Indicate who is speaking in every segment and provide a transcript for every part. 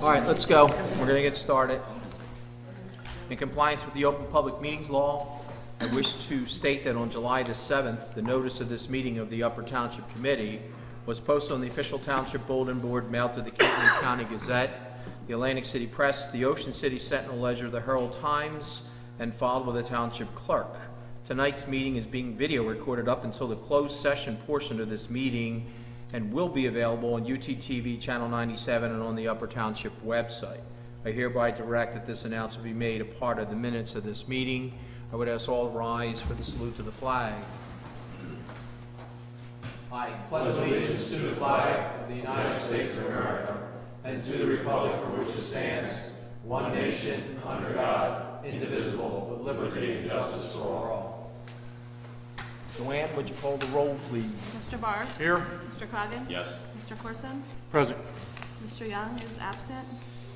Speaker 1: All right, let's go. We're going to get started. In compliance with the Open Public Meetings Law, I wish to state that on July the 7th, the notice of this meeting of the Upper Township Committee was posted on the official Township Bulletin Board mailed to the Cape County Gazette, the Atlantic City Press, the Ocean City Sentinel Ledger, the Herald Times, and filed with the Township Clerk. Tonight's meeting is being video recorded up until the closed session portion of this meeting and will be available on UTTV Channel 97 and on the Upper Township website. I hereby direct that this announcement be made a part of the minutes of this meeting. I would ask all rise for the salute to the flag. I pledge allegiance to the flag of the United States of America and to the republic for which it stands, one nation, under God, indivisible, with liberty and justice for all. Joanne, would you call the roll, please?
Speaker 2: Mr. Barr?
Speaker 1: Here.
Speaker 2: Mr. Coggins?
Speaker 3: Yes.
Speaker 2: Mr. Corson?
Speaker 1: Present.
Speaker 2: Mr. Young is absent.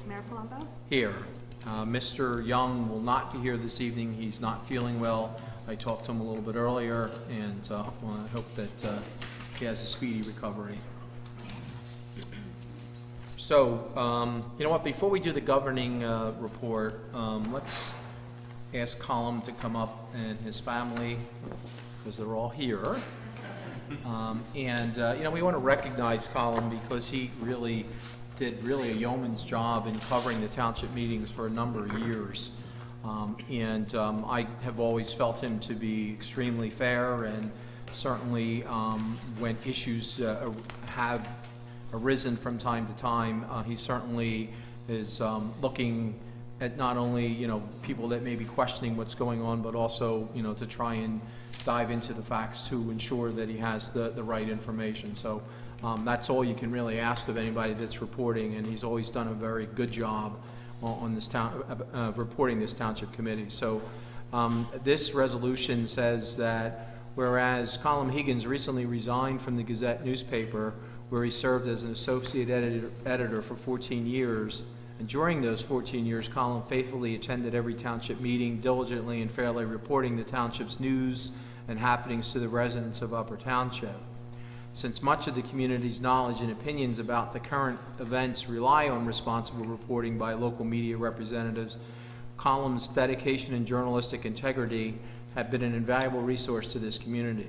Speaker 2: Mayor Palumbo?
Speaker 1: Here. Mr. Young will not be here this evening. He's not feeling well. I talked to him a little bit earlier, and I hope that he has a speedy recovery. So, you know what, before we do the governing report, let's ask Colin to come up and his family, because they're all here. You know, we want to recognize Colin because he really did a yeoman's job in covering the township meetings for a number of years. I have always felt him to be extremely fair, and certainly when issues have arisen from time to time, he certainly is looking at not only, you know, people that may be questioning what's going on, but also, you know, to try and dive into the facts to ensure that he has the right information. So that's all you can really ask of anybody that's reporting, and he's always done a very good job on this reporting this township committee. So this resolution says that whereas Colin Higgins recently resigned from the Gazette newspaper, where he served as an associate editor for 14 years, and during those 14 years, Colin faithfully attended every township meeting, diligently and fairly reporting the township's news and happenings to the residents of Upper Township. Since much of the community's knowledge and opinions about the current events rely on responsible reporting by local media representatives, Colin's dedication and journalistic integrity have been an invaluable resource to this community.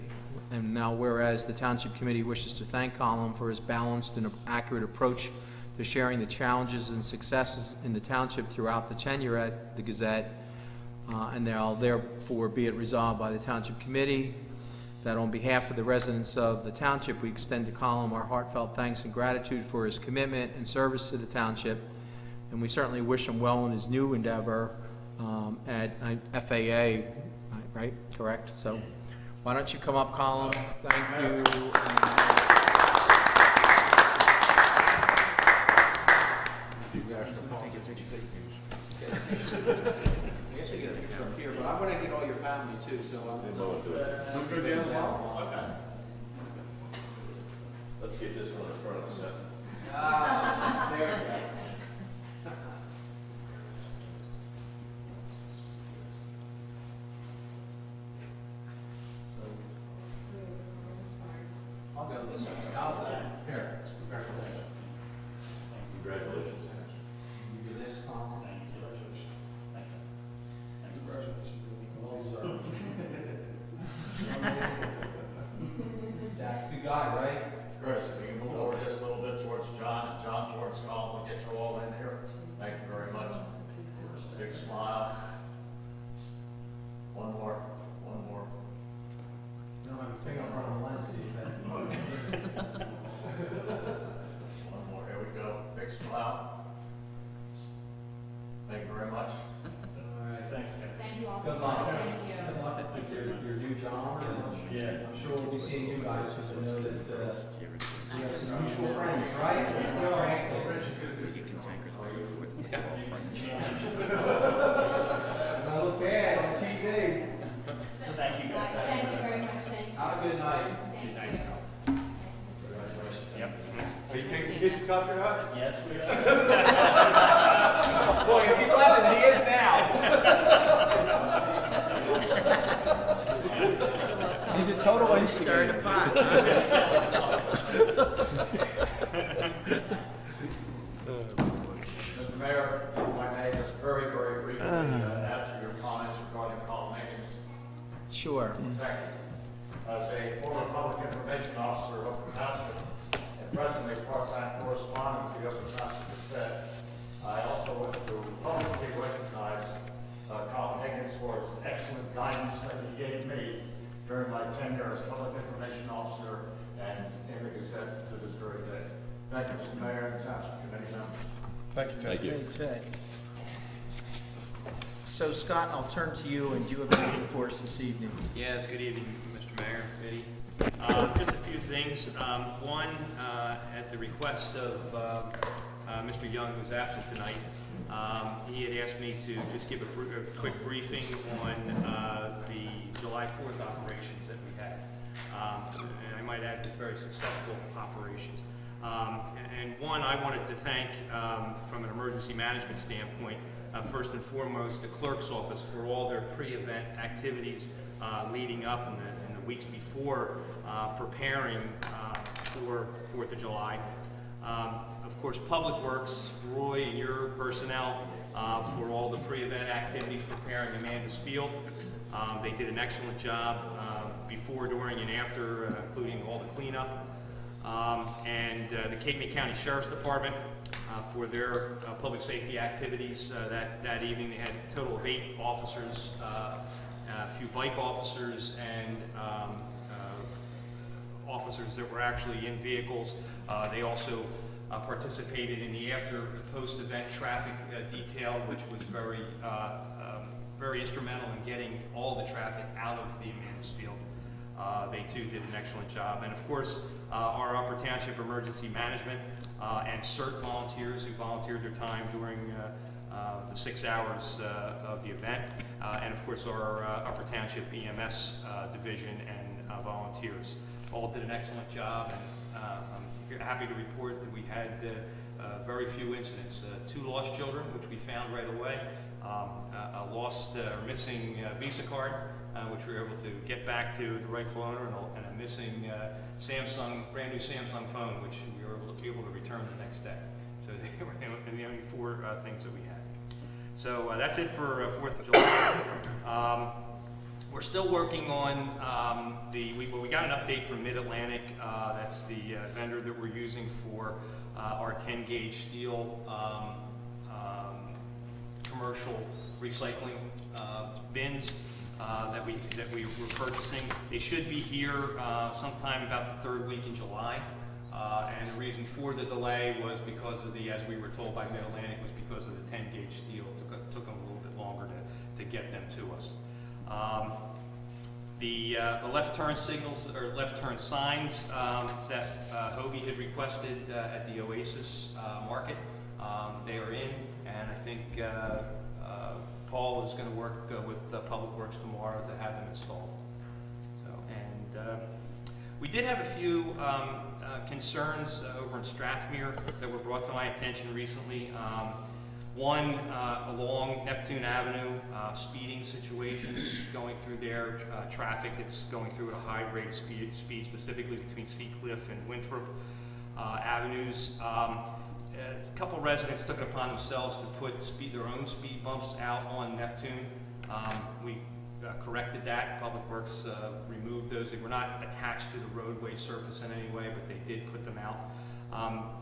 Speaker 1: And now, whereas the Township Committee wishes to thank Colin for his balanced and accurate approach to sharing the challenges and successes in the township throughout the tenure at the Gazette, and now therefore be it resolved by the Township Committee that on behalf of the residents of the township, we extend to Colin our heartfelt thanks and gratitude for his commitment and service to the township, and we certainly wish him well in his new endeavor at FAA, right? Correct? So why don't you come up, Colin? Thank you. I guess we get a picture up here, but I want to get all your family too, so I'm good down the wall.
Speaker 3: Okay. Let's get this one in front of the set.
Speaker 1: There we go. I'll go this way. How's that? Here, congratulations.
Speaker 3: Congratulations.
Speaker 1: You do this, Colin?
Speaker 4: Congratulations. Thank you. Congratulations.
Speaker 1: Well deserved. Jack, good guy, right?
Speaker 4: Chris, if you can move over just a little bit towards John, and John towards Colin, we'll get you all in here. Thank you very much. Big smile. One more.
Speaker 1: You don't have to pick up on the lens, do you think?
Speaker 4: One more. Here we go. Big smile. Thank you very much.
Speaker 1: All right.
Speaker 4: Thanks, guys.
Speaker 5: Thank you all so
Speaker 1: Good
Speaker 5: much.
Speaker 1: luck.
Speaker 5: Thank you.
Speaker 1: Good luck with your new job.
Speaker 4: Yeah.
Speaker 1: I'm sure we'll be seeing you guys, just to know that you have some mutual friends, right? All right. I look bad on TV.
Speaker 4: Thank you, guys.
Speaker 5: Thank you very much. Thank you.
Speaker 1: Have a good night.
Speaker 5: Thank you.
Speaker 3: Are you taking the kids to Copter Hut?
Speaker 4: Yes, we are.
Speaker 1: Boy, if he wasn't, he is now. He's a total instigator.
Speaker 4: Mr. Mayor, if I may, just very, very briefly add to your comments regarding Colin Higgins.
Speaker 1: Sure.
Speaker 4: Thank you. As a former public information officer of Upper Township and presently part-time correspondent to the Upper Township Gazette, I also wish to publicly recognize Colin Higgins for his excellent guidance that he gave me during my tenure as public information officer and in the Gazette to this very day. Thank you, Mr. Mayor and Township Committee members.
Speaker 3: Thank you.
Speaker 1: Okay. So Scott, I'll turn to you, and do you have anything for us this evening?
Speaker 5: Yes, good evening, Mr. Mayor, Biddy. Just a few things. One, at the request of Mr. Young, who's absent tonight, he had asked me to just give a quick briefing on the July 4th operations that we had. And I might add, it's very successful operations. And one, I wanted to thank, from an emergency management standpoint, first and foremost, the clerk's office for all their pre-event activities leading up in the weeks before preparing for 4th of July. Of course, Public Works, Roy and your personnel for all the pre-event activities preparing Amanda's Field. They did an excellent job before, during, and after, including all the cleanup. And the Cape May County Sheriff's Department for their public safety activities that evening. They had a total of 8 officers, a few bike officers, and officers that were actually in vehicles. They also participated in the post-event traffic detail, which was very instrumental in getting all the traffic out of the Amanda's Field. They too did an excellent job. And of course, our Upper Township Emergency Management and CERT volunteers who volunteered their time during the 6 hours of the event. And of course, our Upper Township EMS division and volunteers all did an excellent job. And I'm happy to report that we had very few incidents. 2 lost children, which we found right away. A lost or missing Visa card, which we were able to get back to the rightful owner, and a missing brand new Samsung phone, which we were able to return the next day. So they were the only 4 things that we had. So that's it for 4th of July. We're still working on we got an update from Mid-Atlantic. That's the vendor that we're using for our 10-gauge steel commercial recycling bins that we were purchasing. They should be here sometime about the 3rd week in July. And the reason for the delay was because of as we were told by Mid-Atlantic, was because of the 10-gauge steel. It took them a little bit longer to get them to us. The left turn signals, or left turn signs that Hobie had requested at the Oasis Market, they are in, and I think Paul is going to work with Public Works tomorrow to have them installed. So, and we did have a few concerns over in Strathmere that were brought to my attention recently. One, along Neptune Avenue, speeding situations going through there, traffic that's going through at a high rate of speed, specifically between Seacliff and Winthrop avenues. A couple residents took it upon themselves to put their own speed bumps out on Neptune. We corrected that. Public Works removed those. They were not attached to the roadway surface in any way, but they did put them out.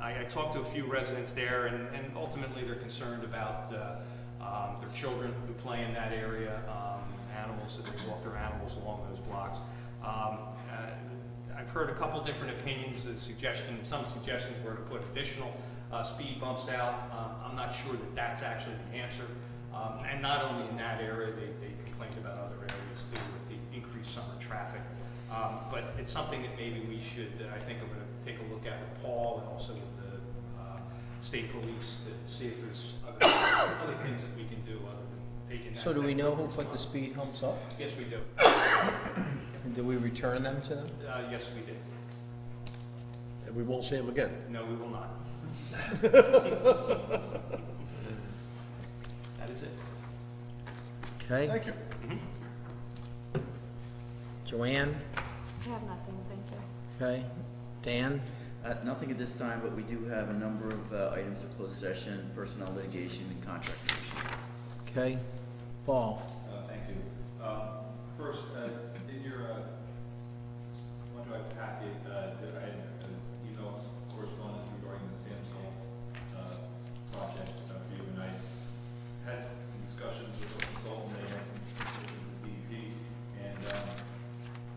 Speaker 5: I talked to a few residents there, and ultimately they're concerned about their children who play in that area, animals, so they walk their animals along those blocks. I've heard a couple different opinions. Some suggestions were to put additional speed bumps out. I'm not sure that that's actually the answer. And not only in that area, they complained about other areas too with the increased summer traffic. But it's something that maybe we should, I think I'm going to take a look at with Paul and also with the state police to see if there's other things that we can do other than taking that.
Speaker 1: So do we know who put the speed humps up?
Speaker 5: Yes, we do.
Speaker 1: And do we return them to them?
Speaker 5: Yes, we did.
Speaker 6: And we won't see him again.
Speaker 5: No, we will not. That is it.
Speaker 1: Okay.
Speaker 6: Thank you.
Speaker 1: Joanne?
Speaker 2: I have nothing, thank you.
Speaker 1: Okay. Dan?
Speaker 7: Nothing at this time, but we do have a number of items of closed session, personnel litigation, and contract negotiation.
Speaker 1: Okay, Paul?
Speaker 3: Thank you. First, in your OneDrive packet, I had an email correspondence regarding the Sam's Golf project for you, and I had some discussions with a consultant, they had some discussions with DEP, and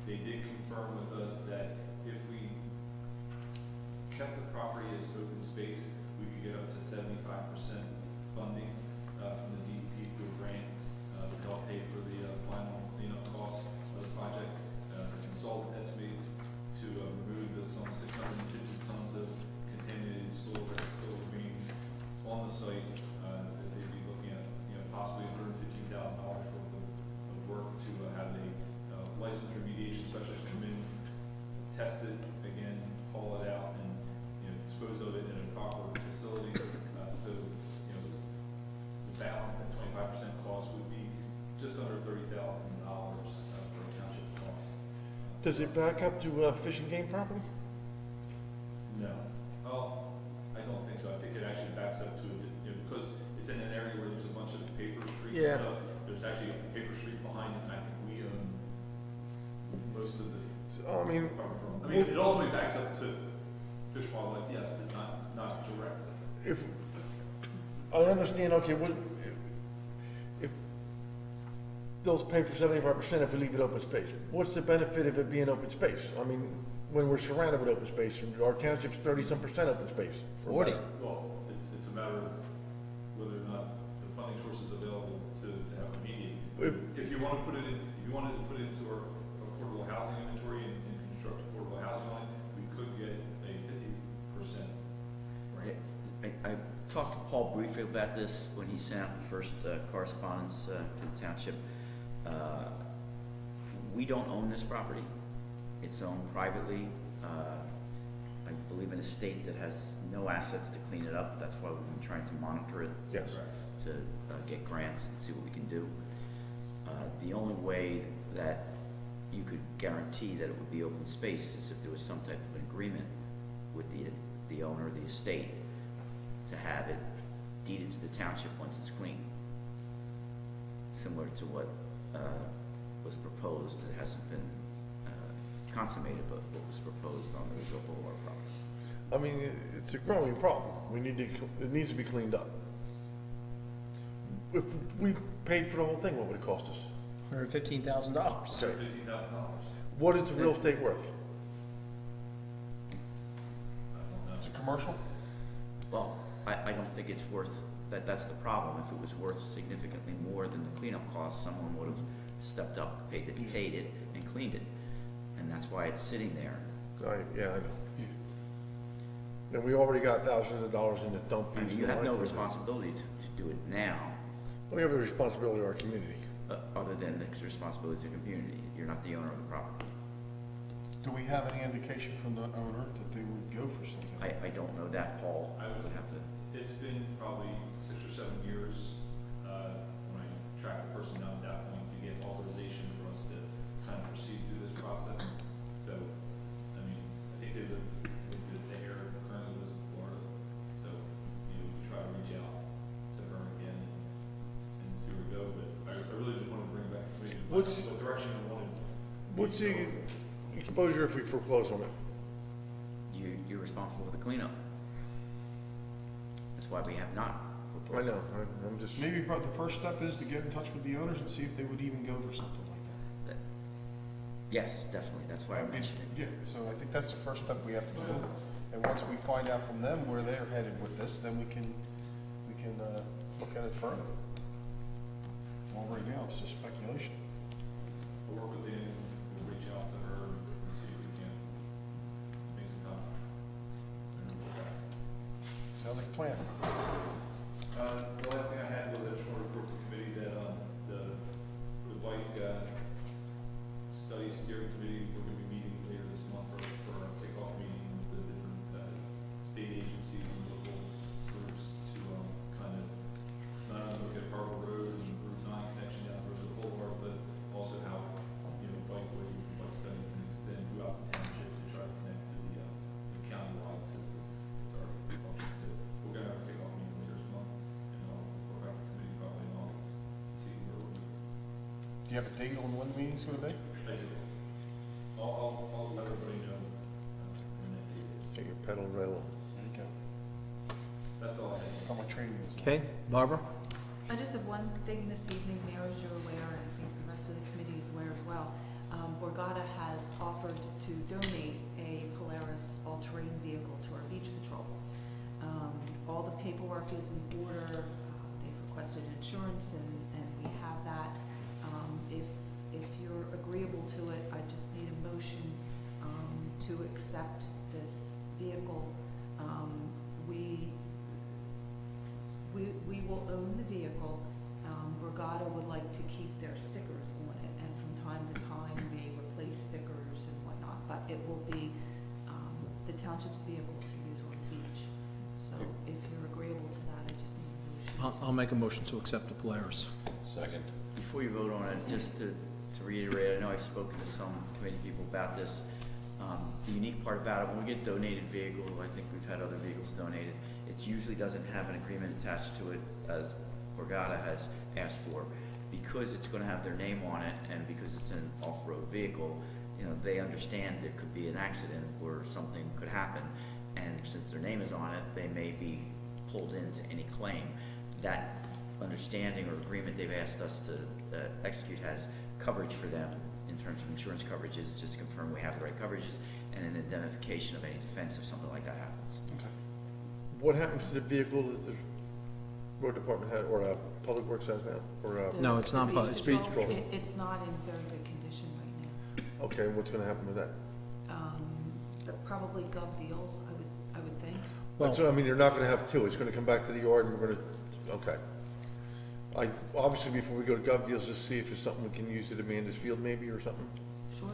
Speaker 3: they did confirm with us that if we kept the property as open space, we could get up to 75% funding from the DEP through a grant to help pay for the final cleanup costs of the project. The consultant estimates to remove some 650 tons of contaminated soil that's still remaining on the site. That they'd be looking at, possibly $115,000 worth of work to have a licensed remediation specialist come in, test it again, haul it out, and dispose of it in a proper facility. So the balance at 25% cost would be just under $30,000 for a township cost.
Speaker 6: Does it back up to Fish and Game property?
Speaker 3: No. Oh, I don't think so. I think it actually backs up to it, because it's in an area where there's a bunch of paper streets
Speaker 6: Yeah.
Speaker 3: and stuff. There's actually a paper street behind it, and I think we own most of the.
Speaker 6: So, I mean,
Speaker 3: it ultimately backs up to Fish and Wildlife, yes, but not directly.
Speaker 6: if, I understand, okay, if they'll pay for 75% if we leave it open space, what's the benefit of it being open space? I mean, when we're surrounded with open space, our township's 30-some% open space.
Speaker 1: 40.
Speaker 3: Well, it's a matter of whether or not the funding source is available to have immediate. If you want to put it in, if you wanted to put it into our affordable housing inventory and construct affordable housing on it, we could get a 50%.
Speaker 7: I talked to Paul briefly about this when he sent out the first correspondence to the township. We don't own this property. It's owned privately. I believe in a state that has no assets to clean it up. That's why we've been trying to monitor it.
Speaker 6: Yes.
Speaker 7: To get grants and see what we can do. The only way that you could guarantee that it would be open space is if there was some type of an agreement with the owner of the estate to have it deeded to the township once it's clean. Similar to what was proposed, it hasn't been consummated, but what was proposed on the Rizzo Boulevard property.
Speaker 6: I mean, it's a growing problem. It needs to be cleaned up. If we paid for the whole thing, what would it cost us?
Speaker 1: $115,000.
Speaker 3: $15,000.
Speaker 6: What is the real estate worth?
Speaker 3: I don't know.
Speaker 8: It's a commercial?
Speaker 7: Well, I don't think it's worth, that's the problem. If it was worth significantly more than the cleanup costs, someone would have stepped up, paid it, and cleaned it. And that's why it's sitting there.
Speaker 6: Yeah, I know. And we already got thousands of dollars in the dump
Speaker 7: I
Speaker 6: fees.
Speaker 7: mean, you have no responsibility to do it now,
Speaker 6: We have a responsibility to our community.
Speaker 7: other than the responsibility to the community. You're not the owner of the property.
Speaker 8: Do we have any indication from the owner that they would go for something?
Speaker 7: I don't know that, Paul.
Speaker 3: I would
Speaker 7: have to.
Speaker 3: It's been probably 6 or 7 years when I tracked the person down at that point to get authorization for us to kind of proceed through this process. So, I mean, I think they live there, currently lives in Florida. So, we try to reach out to her again and see where we go. But I really just want to bring back maybe what direction we wanted.
Speaker 6: What's the exposure if we foreclose on it?
Speaker 7: You're responsible for the cleanup. That's why we have not.
Speaker 6: I know, I'm just,
Speaker 8: Maybe the first step is to get in touch with the owners and see if they would even go for something like that.
Speaker 7: Yes, definitely. That's why I mentioned it.
Speaker 8: Yeah, so I think that's the first step we have to do. And once we find out from them where they're headed with this, then we can look at it further. Well, right now, it's just speculation.
Speaker 3: We'll work with them, we'll reach out to her and see if we can make some contact.
Speaker 8: Sounds like a plan.
Speaker 3: The last thing I had was I just want to report to the committee that the bike study steering committee, we're going to be meeting later this month for a kickoff meeting with the different state agencies and local groups to kind of not only look at Harbor Road and Route 9 connection down to Rizzo Boulevard, but also how bikeways and bike study can extend throughout the township to try to connect to the countywide
Speaker 8: you have a date on when the meeting's gonna be?
Speaker 3: I do. I'll let everybody know when that date is.
Speaker 6: Get your pedal right along.
Speaker 8: There you go.
Speaker 3: That's all I have.
Speaker 8: How my training is.
Speaker 1: Okay, Barbara?
Speaker 2: I just have one thing this evening, Mayor, as you're aware, and I think the rest of the committee is aware as well. Borgata has offered to donate a Polaris all-terrain vehicle to our beach patrol. All the paperwork is in order. They've requested insurance, and we have that. If you're agreeable to it, I just need a motion to accept this vehicle. We will own the vehicle. Borgata would like to keep their stickers on it, and from time to time may replace stickers and whatnot, but it will be the township's vehicle to use on the beach. So if you're agreeable to that, I just need a motion.
Speaker 1: I'll make a motion to accept the Polaris.
Speaker 8: Second.
Speaker 7: Before you vote on it, just to reiterate, I know I've spoken to some committee people about this. The unique part about it, when we get donated vehicles, I think we've had other vehicles donated, it usually doesn't have an agreement attached to it as Borgata has asked for. Because it's gonna have their name on it, and because it's an off-road vehicle, you know, they understand there could be an accident or something could happen. And since their name is on it, they may be pulled into any claim. That understanding or agreement they've asked us to execute has coverage for them in terms of insurance coverages, just to confirm we have the right coverages, and an identification of any defense if something like that happens.
Speaker 6: What happens to the vehicle that the road department had, or Public Works has now, or,
Speaker 1: No, it's not,
Speaker 2: The
Speaker 1: it's
Speaker 6: beach
Speaker 2: patrol,
Speaker 6: patrol.
Speaker 2: It's not in very good condition right
Speaker 6: okay, what's gonna happen with that?
Speaker 2: now. But probably gov deals, I would think.
Speaker 1: Well,
Speaker 6: So, I mean, you're not gonna have two, it's gonna come back to the yard and we're gonna, okay. Obviously, before we go to gov deals, just see if there's something we can use at Amanda's Field maybe, or something.
Speaker 2: Sure.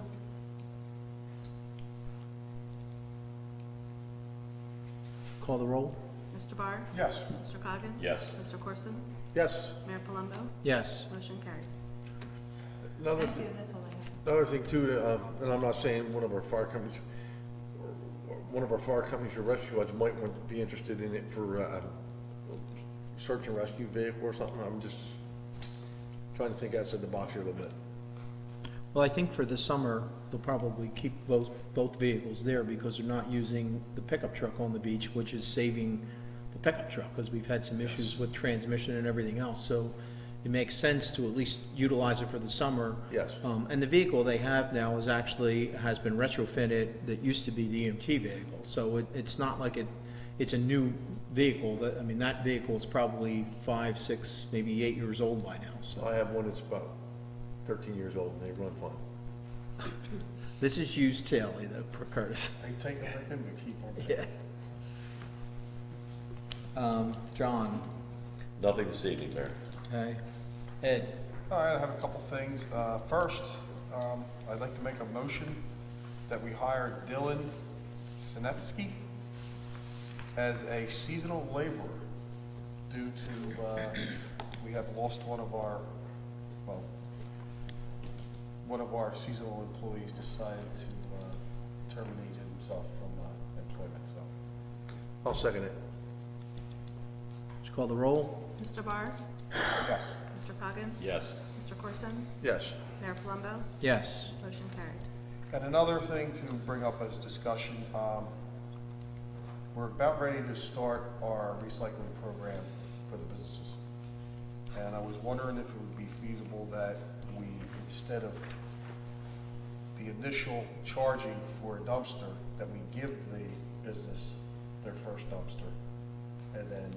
Speaker 1: call the roll?
Speaker 2: Mr. Barr?
Speaker 8: Yes.
Speaker 2: Mr. Coggins?
Speaker 8: Yes.
Speaker 2: Mr. Corson?
Speaker 6: Yes,
Speaker 2: Mayor Palumbo?
Speaker 1: Yes.
Speaker 2: Motion carried.
Speaker 6: another,
Speaker 2: Thank you, that's all I have.
Speaker 6: another thing too, and I'm not saying one of our fire companies or rescue lines might want to be interested in it for, search and rescue vehicle or something, I'm just trying to think outside the box here a little bit.
Speaker 1: Well, I think for the summer, they'll probably keep both vehicles there because they're not using the pickup truck on the beach, which is saving the pickup truck, because we've had some issues with transmission and everything else. So it makes sense to at least utilize it for the summer.
Speaker 6: Yes.
Speaker 1: And the vehicle they have now has been retrofitted, that used to be the EMT vehicle. So it's not like it's a new vehicle. That vehicle is probably 5, 6, maybe 8 years old by now, so.
Speaker 6: I have one that's about 13 years old and they run fine.
Speaker 1: This is used daily though, per Curtis.
Speaker 8: They take it like them to keep on taking.
Speaker 1: Yeah. John,
Speaker 9: Nothing this evening, Mayor.
Speaker 1: okay. Ed,
Speaker 8: All right, I have a couple things. First, I'd like to make a motion that we hire Dylan Sinetsky as a seasonal laborer due to, we have lost one of our seasonal employees decided to terminate himself from employment, so.
Speaker 6: I'll second it.
Speaker 1: would you call the roll?
Speaker 2: Mr. Barr?
Speaker 8: Yes.
Speaker 2: Mr. Coggins?
Speaker 9: Yes.
Speaker 2: Mr. Corson?
Speaker 6: Yes.
Speaker 2: Mayor Palumbo?
Speaker 1: Yes.
Speaker 2: Motion carried.
Speaker 8: And another thing to bring up as discussion, we're about ready to start our recycling program for the businesses. And I was wondering if it would be feasible that we, instead of the initial charging for a dumpster, that we give the business their first dumpster, and then,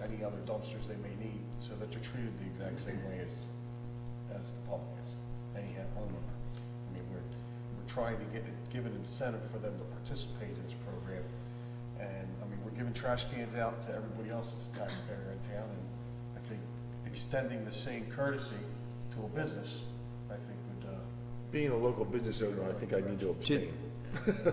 Speaker 8: any other dumpsters they may need, so that they're treated the exact same way as the public is, any homeowner. I mean, we're trying to give an incentive for them to participate in this program. And, we're giving trash cans out to everybody else that's a taxpayer in town, and I think extending the same courtesy to a business, I think would,
Speaker 6: Being a local business owner, I think I need to abstain.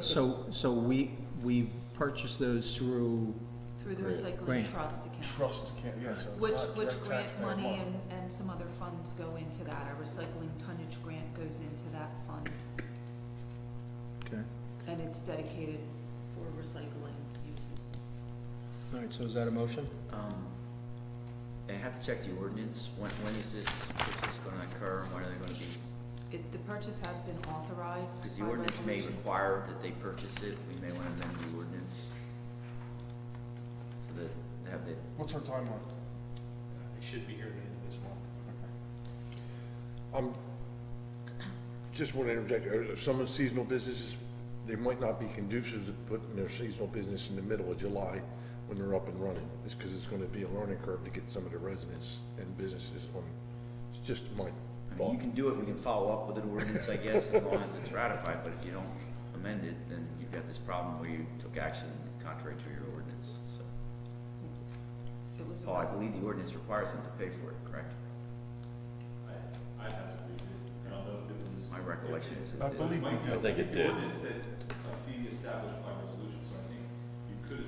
Speaker 1: So we purchased those through,
Speaker 2: Through the recycling
Speaker 1: Grant.
Speaker 2: trust account.
Speaker 8: trust, yeah, so it's
Speaker 2: Which
Speaker 8: not direct
Speaker 2: grant
Speaker 8: taxpayer
Speaker 2: money and some other funds go into that. Our recycling tonnage grant goes into that fund,
Speaker 1: okay.
Speaker 2: and it's dedicated for recycling uses.
Speaker 1: All right, so is that a motion?
Speaker 7: I have to check the ordinance. When is this purchase gonna occur, and when are they gonna be?
Speaker 2: The purchase has been authorized
Speaker 7: Because the
Speaker 2: by
Speaker 7: ordinance may
Speaker 2: resolution.
Speaker 7: require that they purchase it, we may wanna amend the ordinance. So that they have the,
Speaker 8: What's our timeline?
Speaker 5: They should be here at the end of this month.
Speaker 6: Just want to interject, some of the seasonal businesses, they might not be conducive to putting their seasonal business in the middle of July when they're up and running. It's because it's going to be a learning curve to get some of the residents and businesses on, it's just my
Speaker 7: I mean,
Speaker 6: thought.
Speaker 7: you can do it, we can follow up with an ordinance, I guess, as long as it's ratified, but if you don't amend it, then you've got this problem where you took action contrary to your ordinance, so.
Speaker 2: It was a
Speaker 7: Oh, I
Speaker 2: res-
Speaker 7: believe the ordinance requires them to pay for it, correct?
Speaker 3: I haven't read it, I don't know if it was.
Speaker 7: My recollection is
Speaker 8: I
Speaker 7: it did.
Speaker 8: believe we
Speaker 3: Might be.
Speaker 8: do.
Speaker 9: I think it
Speaker 3: The
Speaker 9: did.
Speaker 3: ordinance said a fee established by resolution, so I think you could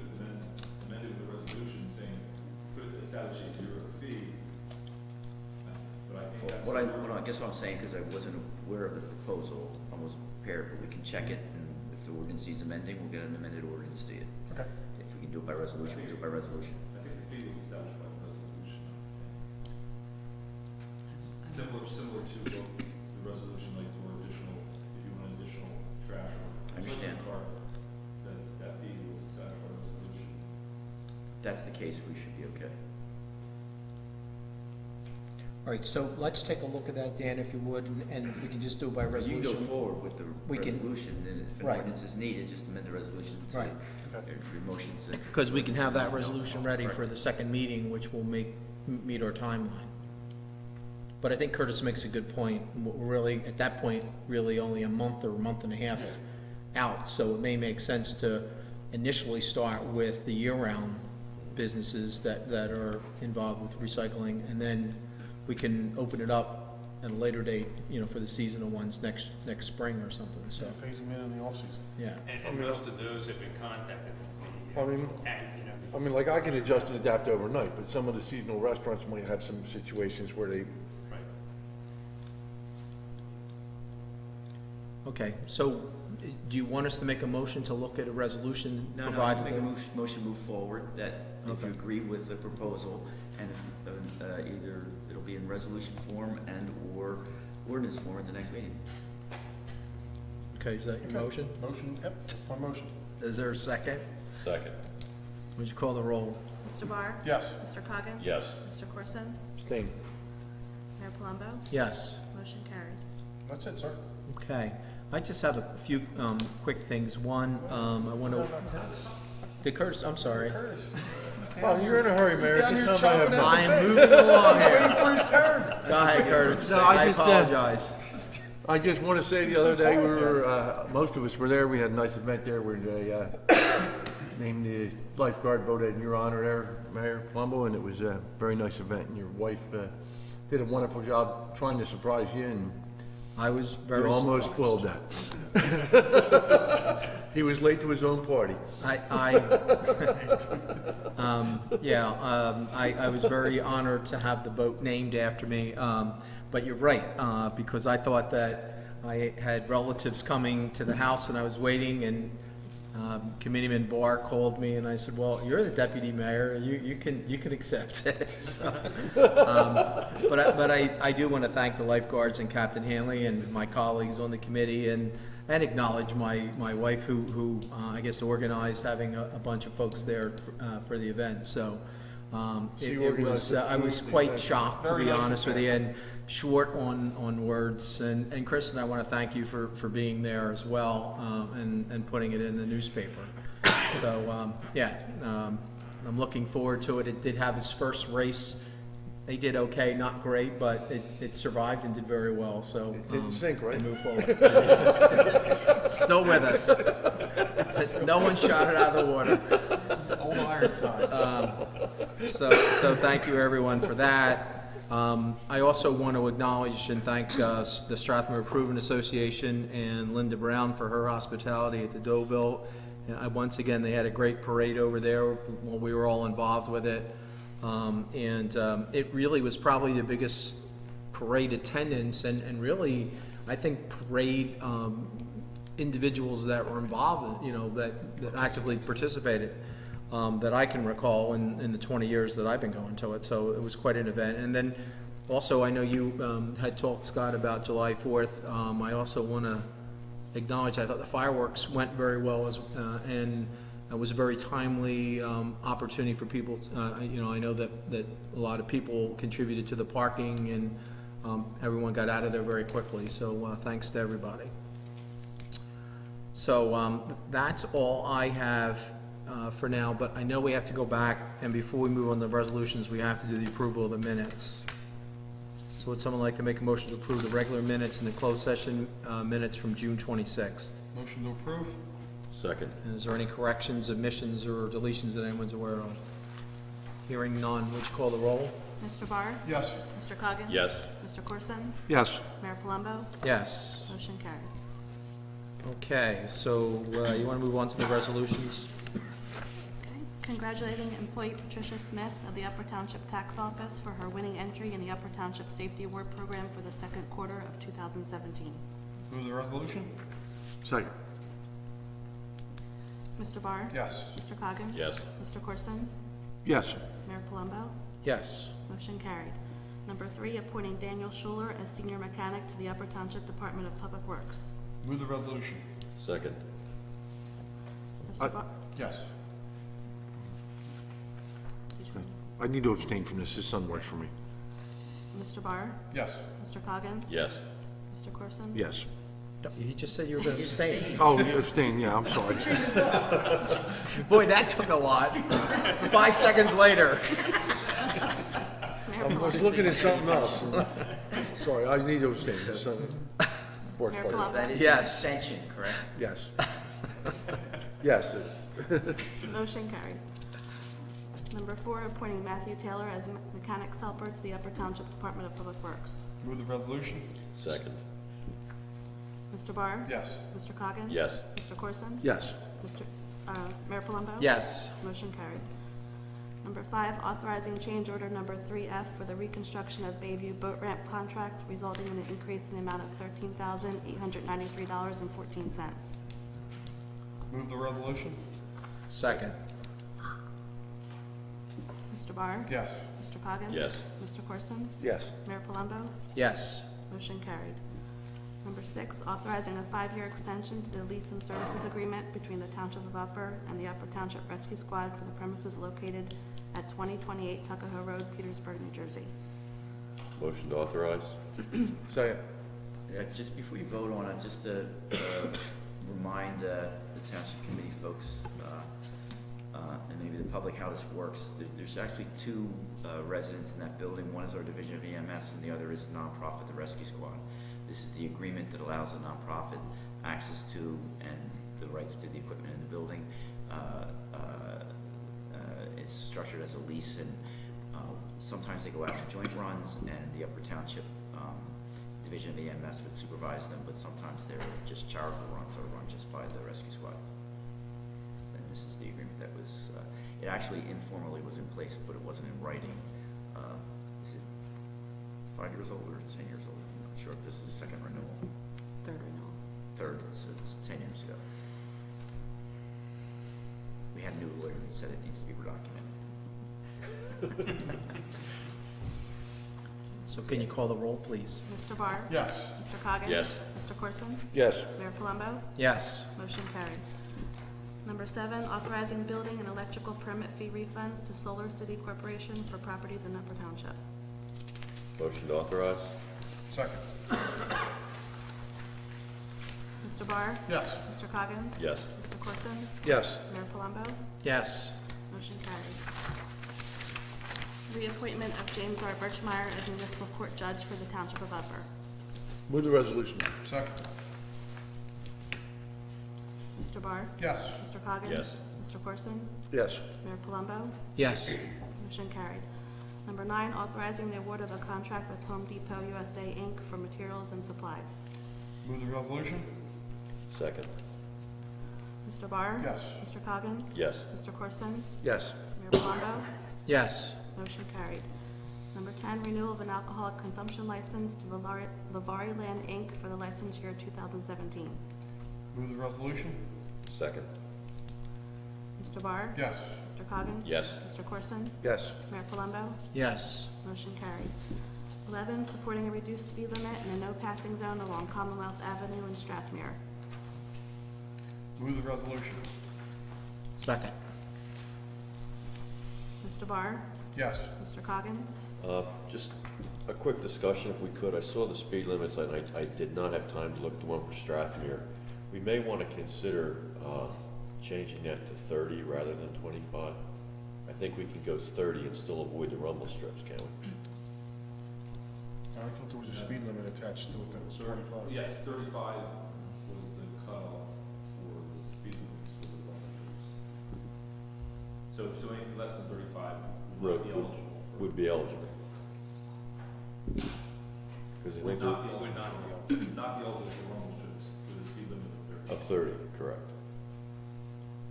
Speaker 3: amend it with a resolution saying, could establish a zero fee. But I think that's.
Speaker 7: I guess what I'm saying, because I wasn't aware of the proposal, I wasn't prepared, but we can check it, and if the ordinance needs amending, we'll get an amended ordinance to you.
Speaker 8: Okay.
Speaker 7: If we can do it by resolution, we'll do it by resolution.
Speaker 3: I think the fee was established by resolution. Similar to the resolution like for additional, if you want additional trash or.
Speaker 7: I understand.
Speaker 3: cart, that fee was established by resolution.
Speaker 7: If that's the case, we should be okay.
Speaker 1: All right, so let's take a look at that, Dan, if you would, and if we can just do it by
Speaker 7: You can
Speaker 1: resolution.
Speaker 7: go forward with the
Speaker 1: We can-
Speaker 7: resolution, and if an
Speaker 1: Right.
Speaker 7: ordinance is needed, just amend the resolution to
Speaker 1: Right.
Speaker 7: your motion to.
Speaker 1: Because we can have that resolution ready for the second meeting, which will meet our timeline. But I think Curtis makes a good point. We're really, at that point, really only a month or a month and a half out. So it may make sense to initially start with the year-round businesses that are involved with recycling, and then we can open it up at a later date, for the seasonal ones next spring or something, so,
Speaker 8: Phase them in the off-season.
Speaker 1: yeah.
Speaker 5: And most of those have been contacted.
Speaker 6: I mean, like I can adjust and adapt overnight, but some of the seasonal restaurants might have some situations where they,
Speaker 5: Right.
Speaker 1: Okay, so do you want us to make a motion to look at a resolution
Speaker 7: No, I
Speaker 1: provided?
Speaker 7: make a
Speaker 1: that-
Speaker 7: motion move forward, that if you
Speaker 1: Okay.
Speaker 7: agree with the proposal, and either it'll be in resolution form and/or ordinance form at the next meeting.
Speaker 1: Okay, is that your motion?
Speaker 8: Motion, yep, that's my motion.
Speaker 1: Is there a second?
Speaker 9: Second.
Speaker 1: Would you call the roll?
Speaker 10: Mr. Barr?
Speaker 8: Yes.
Speaker 10: Mr. Coggins?
Speaker 9: Yes.
Speaker 10: Mr. Corson?
Speaker 6: stay.
Speaker 10: Mayor Palumbo?
Speaker 1: Yes.
Speaker 10: Motion carried.
Speaker 8: That's it, sir.
Speaker 1: Okay, I just have a few quick things. One, I want to, the Curtis, I'm sorry.
Speaker 6: Well, you're in a hurry, Mayor.
Speaker 8: down
Speaker 6: This
Speaker 8: here
Speaker 6: time I have
Speaker 8: chomping at
Speaker 6: no-
Speaker 1: I am moving along here.
Speaker 8: For his turn.
Speaker 1: Go ahead, Curtis.
Speaker 6: No, I
Speaker 1: I
Speaker 6: just,
Speaker 1: apologize.
Speaker 6: I just want to say the other day, we were, most of us were there, we had a nice event there where they named the lifeguard boat in your honor there, Mayor Palumbo, and it was a very nice event, and your wife did a wonderful job trying to surprise you, and
Speaker 1: I was
Speaker 6: you
Speaker 1: very
Speaker 6: almost
Speaker 1: surprised.
Speaker 6: spoiled that. He was late to his own party.
Speaker 1: I was very honored to have the boat named after me, but you're right, because I thought that I had relatives coming to the house and I was waiting, and Committeeman Barr called me and I said, well, you're the deputy mayor, you can accept it. So, but I do want to thank the lifeguards and Captain Hanley and my colleagues on the committee, and acknowledge my wife who I guess organized having a bunch of folks there for the event. So
Speaker 6: you
Speaker 1: it
Speaker 6: organized
Speaker 1: was
Speaker 6: the
Speaker 1: I was
Speaker 6: food,
Speaker 1: quite
Speaker 6: the
Speaker 1: shocked, to
Speaker 8: Very
Speaker 1: be
Speaker 8: nice
Speaker 1: honest with
Speaker 8: event.
Speaker 1: you, and short on words. And Kristen, I want to thank you for being there as well, and putting it in the newspaper. So I'm looking forward to it. It did have its first race. They did okay, not great, but it survived and did very well, so.
Speaker 6: It didn't sink, right?
Speaker 1: And move forward. Still with us. No one shot it out of the water.
Speaker 8: Old Ironsides.
Speaker 1: So thank you, everyone, for that. I also want to acknowledge and thank the Strathmore Improvement Association and Linda Brown for her hospitality at the Deauville. Once again, they had a great parade over there while we were all involved with it. It really was probably the biggest parade attendance, and really, I think parade individuals that were involved, that actively participated. that I can recall in the 20 years that I've been going to it, so it was quite an event. And then also, I know you had talked, Scott, about July 4th. I also want to acknowledge, I thought the fireworks went very well, and it was a very timely opportunity for people. You know, I know that a lot of people contributed to the parking, and everyone got out of there very quickly, so thanks to everybody. So that's all I have for now, but I know we have to go back, and before we move on to the resolutions, we have to do the approval of the minutes. So would someone like to make a motion to approve the regular minutes and the closed session minutes from June 26th?
Speaker 8: Motion to approve?
Speaker 9: Second.
Speaker 1: And is there any corrections, omissions, or deletions that anyone's aware of? Hearing none, would you call the roll?
Speaker 10: Mr. Barr?
Speaker 8: Yes.
Speaker 10: Mr. Coggins?
Speaker 9: Yes.
Speaker 10: Mr. Corson?
Speaker 6: Yes.
Speaker 10: Mayor Palumbo?
Speaker 1: Yes.
Speaker 10: Motion carried.
Speaker 1: Okay, so you want to move on to the resolutions?
Speaker 10: Okay. Congratulating employee Patricia Smith of the Upper Township Tax Office for her winning entry in the Upper Township Safety Award Program for the second quarter of 2017.
Speaker 8: Move the resolution?
Speaker 6: Second.
Speaker 10: Mr. Barr?
Speaker 8: Yes.
Speaker 10: Mr. Coggins?
Speaker 9: Yes.
Speaker 10: Mr. Corson?
Speaker 6: Yes.
Speaker 10: Mayor Palumbo?
Speaker 1: Yes.
Speaker 10: Motion carried. Number 3, appointing Daniel Schuler as senior mechanic to the Upper Township Department of Public Works.
Speaker 8: Move the resolution?
Speaker 9: Second.
Speaker 10: Mr. Barr?
Speaker 8: Yes.
Speaker 6: I need to abstain from this. His son works for me.
Speaker 10: Mr. Barr?
Speaker 8: Yes.
Speaker 10: Mr. Coggins?
Speaker 9: Yes.
Speaker 10: Mr. Corson?
Speaker 6: Yes.
Speaker 1: You just said you were going to abstain.
Speaker 6: Oh, you abstain, yeah, I'm sorry.
Speaker 1: Boy, that took a lot. 5 seconds later.
Speaker 10: Mayor
Speaker 6: I was
Speaker 10: Palumbo?
Speaker 6: looking at something else. Sorry, I need to abstain. His son works
Speaker 10: Mayor
Speaker 6: for me.
Speaker 10: Palumbo?
Speaker 7: That is an
Speaker 1: Yes.
Speaker 7: extension, correct?
Speaker 6: Yes. Yes.
Speaker 10: Motion carried. Number 4, appointing Matthew Taylor as mechanics helper to the Upper Township Department of Public Works.
Speaker 8: Move the resolution?
Speaker 9: Second.
Speaker 10: Mr. Barr?
Speaker 8: Yes.
Speaker 10: Mr. Coggins?
Speaker 9: Yes.
Speaker 10: Mr. Corson?
Speaker 6: Yes.
Speaker 10: Mayor Palumbo?
Speaker 1: Yes.
Speaker 10: Motion carried. Number 5, authorizing change order number 3F for the reconstruction of Bayview Boat Ramp contract, resulting in an increase in the amount of $13,893.14.
Speaker 8: Move the resolution?
Speaker 1: Second.
Speaker 10: Mr. Barr?
Speaker 8: Yes.
Speaker 10: Mr. Coggins?
Speaker 9: Yes.
Speaker 10: Mr. Corson?
Speaker 6: Yes.
Speaker 10: Mayor Palumbo?
Speaker 1: Yes.
Speaker 10: Motion carried. Number 6, authorizing a 5-year extension to the lease and services agreement between the Township of Upper and the Upper Township Rescue Squad for the premises located at 2028 Tuckahoe Road, Petersburg, New Jersey.
Speaker 9: Motion to authorize?
Speaker 6: Second.
Speaker 7: Just before you vote on it, just to remind the Township Committee folks, and maybe the public, how this works. There's actually 2 residents in that building. One is our division of EMS, and the other is nonprofit, the Rescue Squad. This is the agreement that allows a nonprofit access to and the rights to the equipment in the building. It's structured as a lease, and sometimes they go out on joint runs, and the Upper Township division of EMS would supervise them, but sometimes they're just charitable runs that are run just by the Rescue Squad. And this is the agreement that was, it actually informally was in place, but it wasn't in writing. Is it 5 years old or 10 years old? I'm not sure if this is second renewal.
Speaker 10: Third renewal.
Speaker 7: Third, so it's 10 years ago. We had a new lawyer that said it needs to be documented.
Speaker 1: So can you call the roll, please?
Speaker 10: Mr. Barr?
Speaker 8: Yes.
Speaker 10: Mr. Coggins?
Speaker 9: Yes.
Speaker 10: Mr. Corson?
Speaker 6: Yes.
Speaker 10: Mayor Palumbo?
Speaker 1: Yes.
Speaker 10: Motion carried. Number 7, authorizing building and electrical permit fee refunds to Solar City Corporation for properties in Upper Township.
Speaker 9: Motion to authorize?
Speaker 8: Second?
Speaker 10: Mr. Barr?
Speaker 8: Yes.
Speaker 10: Mr. Coggins?
Speaker 9: Yes.
Speaker 10: Mr. Corson?
Speaker 6: Yes.
Speaker 10: Mayor Palumbo?
Speaker 1: Yes.
Speaker 10: Motion carried. Reappointment of James R. Birchmeyer as municipal court judge for the Township of Upper.
Speaker 6: Move the resolution.
Speaker 8: Second?
Speaker 10: Mr. Barr?
Speaker 8: Yes.
Speaker 10: Mr. Coggins?
Speaker 9: Yes.
Speaker 10: Mr. Corson?
Speaker 6: Yes.
Speaker 10: Mayor Palumbo?
Speaker 1: Yes.
Speaker 10: Motion carried. Number 9, authorizing the award of a contract with Home Depot USA, Inc. for materials and supplies.
Speaker 8: Move the resolution?
Speaker 9: Second.
Speaker 10: Mr. Barr?
Speaker 8: Yes.
Speaker 10: Mr. Coggins?
Speaker 9: Yes.
Speaker 10: Mr. Corson?
Speaker 6: Yes.
Speaker 10: Mayor Palumbo?
Speaker 1: Yes.
Speaker 10: Motion carried. Number 10, renewal of an alcoholic consumption license to Lavari Land, Inc. for the license year 2017.
Speaker 8: Move the resolution?
Speaker 9: Second.
Speaker 10: Mr. Barr?
Speaker 8: Yes.
Speaker 10: Mr. Coggins?
Speaker 9: Yes.
Speaker 10: Mr. Corson?
Speaker 6: Yes.
Speaker 10: Mayor Palumbo?
Speaker 1: Yes.
Speaker 10: Motion carried. 11, supporting a reduced speed limit in a no-passing zone along Commonwealth Avenue in Strathmere.
Speaker 8: Move the resolution.
Speaker 1: Second.
Speaker 10: Mr. Barr?
Speaker 8: Yes.
Speaker 10: Mr. Coggins?
Speaker 9: Just a quick discussion, if we could. I saw the speed limits, and I did not have time to look at the one for Strathmere. We may want to consider changing that to 30 rather than 25. I think we can go 30 and still avoid the rumble strips, can't we?
Speaker 8: I thought there was a speed limit attached to it that was 25.
Speaker 3: Yes, 35 was the cutoff for the speed limits for the rumble strips. So anything less than 35 would
Speaker 9: Road
Speaker 3: be
Speaker 9: would-
Speaker 3: eligible for.
Speaker 9: Would be eligible. Because I
Speaker 3: Would
Speaker 9: think
Speaker 3: not be
Speaker 5: Would
Speaker 3: eligible,
Speaker 5: not be
Speaker 3: would not be eligible for rumble strips with a speed limit of 30.
Speaker 9: of 30, correct.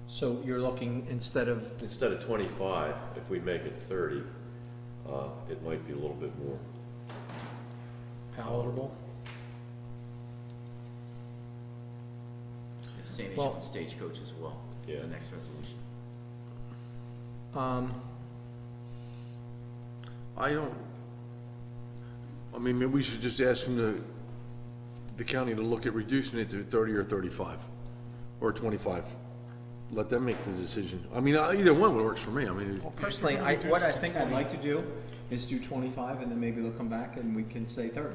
Speaker 1: So you're looking, instead of,
Speaker 9: Instead of 25, if we make it 30, it might be a little bit more.
Speaker 1: palatable?
Speaker 7: Same issue
Speaker 1: Well-
Speaker 7: on Stagecoach as well,
Speaker 9: Yeah.
Speaker 7: the next resolution.
Speaker 6: I mean, maybe we should just ask the county to look at reducing it to 30 or 35, or 25. Let them make the decision. I mean, either one works for me, I mean.
Speaker 1: Well, personally, what I think I'd like to do is do 25, and then maybe they'll come back and we can say 30.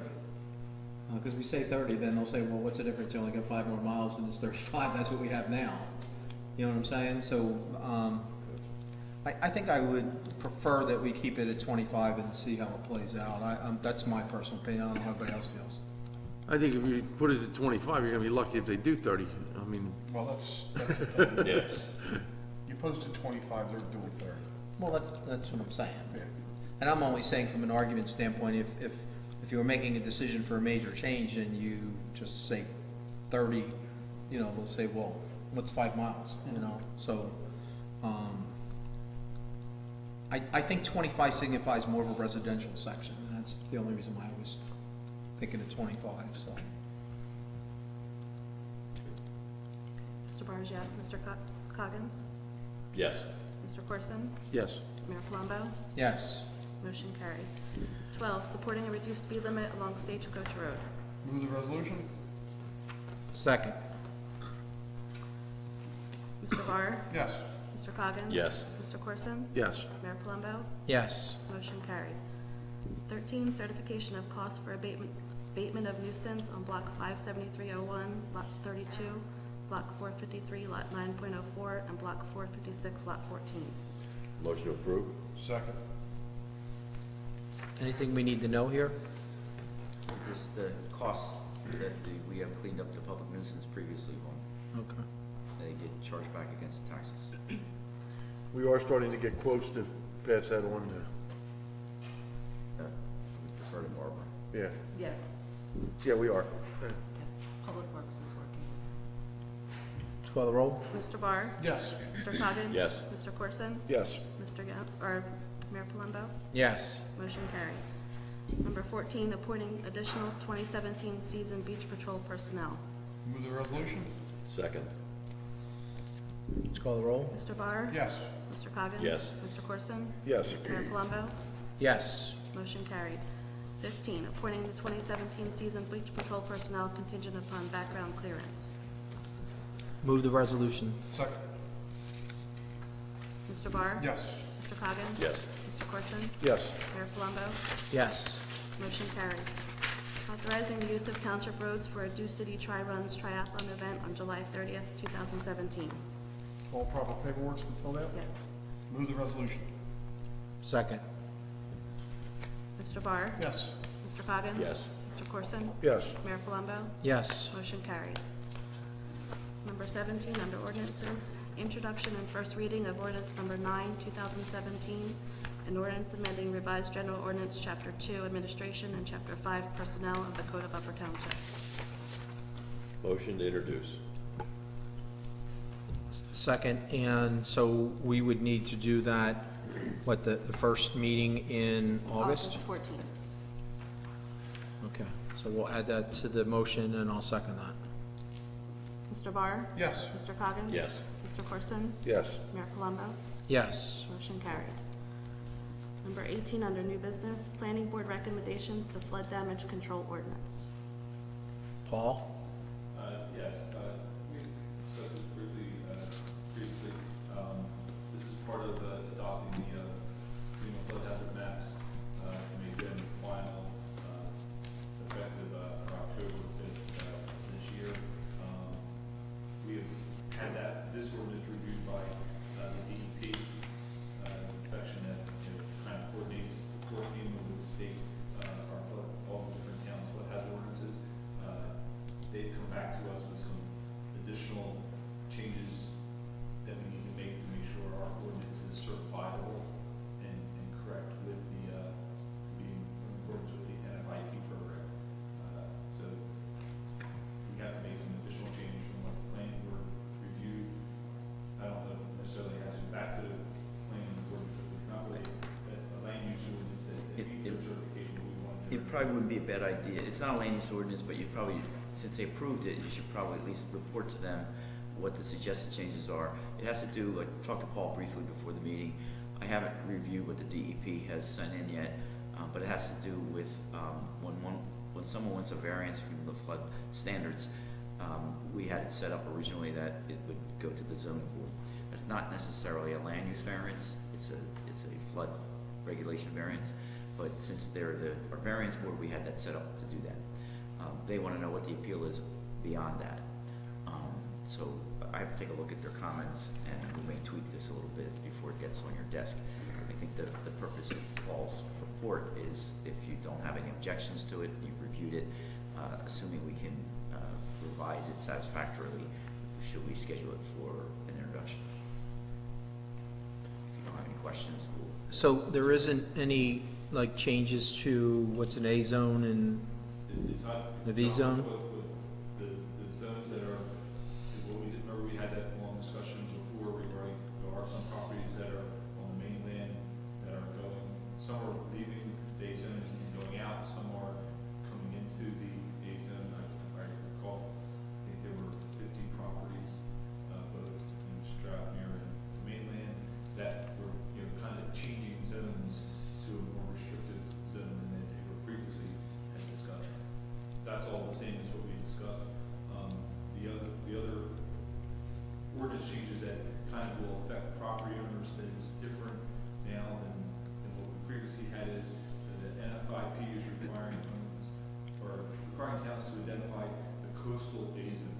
Speaker 1: Because we say 30, then they'll say, well, what's the difference? You only got 5 more miles than it's 35. That's what we have now. You know what I'm saying? So, I think I would prefer that we keep it at 25 and see how it plays out. That's my personal opinion. I don't know how everybody else feels.
Speaker 6: I think if you put it at 25, you're gonna be lucky if they do 30. I mean,
Speaker 8: Well, that's the thing.
Speaker 9: Yes.
Speaker 8: You posted 25, they're doing 30.
Speaker 1: Well, that's what I'm saying.
Speaker 8: Yeah.
Speaker 1: And I'm only saying from an argument standpoint, if you were making a decision for a major change and you just say 30, you know, they'll say, well, what's 5 miles, you know? So, I think 25 signifies more of a residential section, and that's the only reason why I was thinking of 25, so.
Speaker 10: Mr. Barr is yes. Mr. Coggins?
Speaker 9: Yes.
Speaker 10: Mr. Corson?
Speaker 6: yes.
Speaker 10: Mayor Palumbo?
Speaker 1: Yes.
Speaker 10: Motion carried. 12, supporting a reduced speed limit along Stagecoach Road.
Speaker 8: Move the resolution.
Speaker 1: Second.
Speaker 10: Mr. Barr?
Speaker 8: Yes.
Speaker 10: Mr. Coggins?
Speaker 9: Yes.
Speaker 10: Mr. Corson?
Speaker 6: Yes.
Speaker 10: Mayor Palumbo?
Speaker 1: Yes.
Speaker 10: Motion carried. 13, certification of cost for abatement of nuisance on block 57301, lot 32, block 453, lot 9.04, and block 456, lot 14.
Speaker 9: Motion to approve?
Speaker 8: Second.
Speaker 1: Anything we need to know here?
Speaker 7: Just the costs that we have cleaned up the public nuisance previously on,
Speaker 1: Okay.
Speaker 7: they get charged back against the taxes.
Speaker 6: We are starting to get quotes to pass that on
Speaker 7: We prefer to Barbara.
Speaker 6: yeah.
Speaker 2: Yeah,
Speaker 6: Yeah, we are.
Speaker 2: Public Works is working.
Speaker 1: Let's call the roll.
Speaker 10: Mr. Barr?
Speaker 8: Yes.
Speaker 10: Mr. Coggins?
Speaker 9: Yes.
Speaker 10: Mr. Corson?
Speaker 6: Yes.
Speaker 10: Mr. Mayor Palumbo?
Speaker 1: Yes.
Speaker 10: Motion carried. Number 14, appointing additional 2017 season beach patrol personnel.
Speaker 8: Move the resolution.
Speaker 9: Second?
Speaker 1: Let's call the roll.
Speaker 10: Mr. Barr?
Speaker 8: Yes.
Speaker 10: Mr. Coggins?
Speaker 9: Yes.
Speaker 10: Mr. Corson?
Speaker 6: Yes.
Speaker 10: Mayor Palumbo?
Speaker 1: Yes.
Speaker 10: Motion carried. 15, appointing the 2017 season beach patrol personnel contingent upon background clearance.
Speaker 1: Move the resolution.
Speaker 8: Second.
Speaker 10: Mr. Barr?
Speaker 8: Yes.
Speaker 10: Mr. Coggins?
Speaker 9: Yes.
Speaker 10: Mr. Corson?
Speaker 6: Yes.
Speaker 10: Mayor Palumbo?
Speaker 1: Yes.
Speaker 10: Motion carried. Authorizing the use of township roads for a Dew City Tri-Runs Triathlon event on July 30th, 2017.
Speaker 8: All proper paperwork's been filled out?
Speaker 10: Yes.
Speaker 8: Move the resolution.
Speaker 1: Second.
Speaker 10: Mr. Barr?
Speaker 8: Yes.
Speaker 10: Mr. Coggins?
Speaker 9: Yes.
Speaker 10: Mr. Corson?
Speaker 6: Yes.
Speaker 10: Mayor Palumbo?
Speaker 1: Yes.
Speaker 10: Motion carried. Number 17, under ordinances, introduction and first reading of ordinance number 9, 2017, an ordinance amending revised general ordinance, Chapter 2, Administration, and Chapter 5, Personnel of the Code of Upper Township.
Speaker 9: Motion to introduce?
Speaker 1: Second, and so we would need to do that, what, the first meeting in August?
Speaker 10: 14th.
Speaker 1: Okay, so we'll add that to the motion and I'll second that.
Speaker 10: Mr. Barr?
Speaker 8: Yes.
Speaker 10: Mr. Coggins?
Speaker 9: Yes.
Speaker 10: Mr. Corson?
Speaker 8: Yes.
Speaker 10: Mayor Colombo?
Speaker 1: Yes.
Speaker 10: Motion carried. Number 18, under new business, planning board recommendations to flood damage control ordinance.
Speaker 1: Paul?
Speaker 3: Yes, we discussed this briefly previously. This is part of adopting the FEMA flood hazard maps to make them final, effective for October 5th this year. We have had this ordinance reviewed by the DEP, section that kind of coordinates FEMA with the state, our flood, all the different towns' flood hazard ordinances. They've come back to us with some additional changes that we need to make sure our ordinance is certifiable and correct with the, to be in accordance with the NFIP program. So we have to make some additional changes from what the planning board reviewed. I don't know if necessarily it has to go back to the planning board, because it's not really a land use ordinance that meets their certification, but we want to.
Speaker 7: It probably wouldn't be a bad idea. It's not a land use ordinance, but you probably, since they approved it, you should probably at least report to them what the suggested changes are. It has to do, I talked to Paul briefly before the meeting. I haven't reviewed what the DEP has sent in yet, but it has to do with when someone wants a variance from the flood standards, we had it set up originally that it would go to the zoning board. That's not necessarily a land use variance, it's a flood regulation variance, but since they're our variance board, we had that set up to do that. They want to know what the appeal is beyond that. So I have to take a look at their comments, and we may tweak this a little bit before it gets on your desk. I think the purpose of Paul's report is if you don't have any objections to it, you've reviewed it, assuming we can revise it satisfactorily, should we schedule it for an introduction? If you don't have any questions, we'll...
Speaker 1: So there isn't any, like, changes to what's an A zone and
Speaker 3: It's not.
Speaker 1: the V zone?
Speaker 3: The zones that are, what we did, remember we had that long discussion before regarding, there are some properties that are on the mainland that are going, some are leaving the A zone and going out, some are coming into the A zone. If I recall, I think there were 50 properties, both in Strathmere and the mainland, that were, kind of changing zones to a more restrictive zone than they were previously had discussed. That's all the same as what we discussed. The other ordinance changes that kind of will affect property owners that is different now than what we previously had is that the NFIP is requiring homes, or requiring towns to identify the coastal A zone.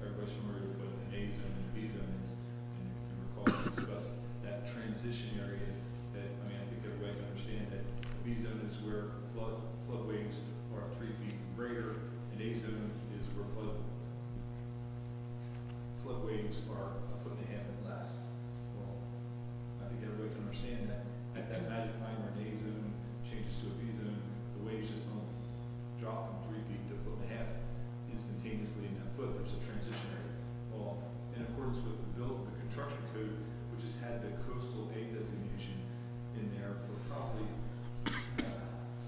Speaker 3: Everybody's familiar with what an A zone and a B zone is, and if you recall, we discussed that transition area that, I think everybody can understand that the B zone is where floodways are 3 feet greater, and A zone is where floodways are 1.5 feet and less. Well, I think everybody can understand that at that magic line where an A zone changes to a B zone, the waves just don't drop from 3 feet to 1.5 feet instantaneously in that foot. There's a transition area. Well, in accordance with the construction code, which has had the coastal A designation in there for probably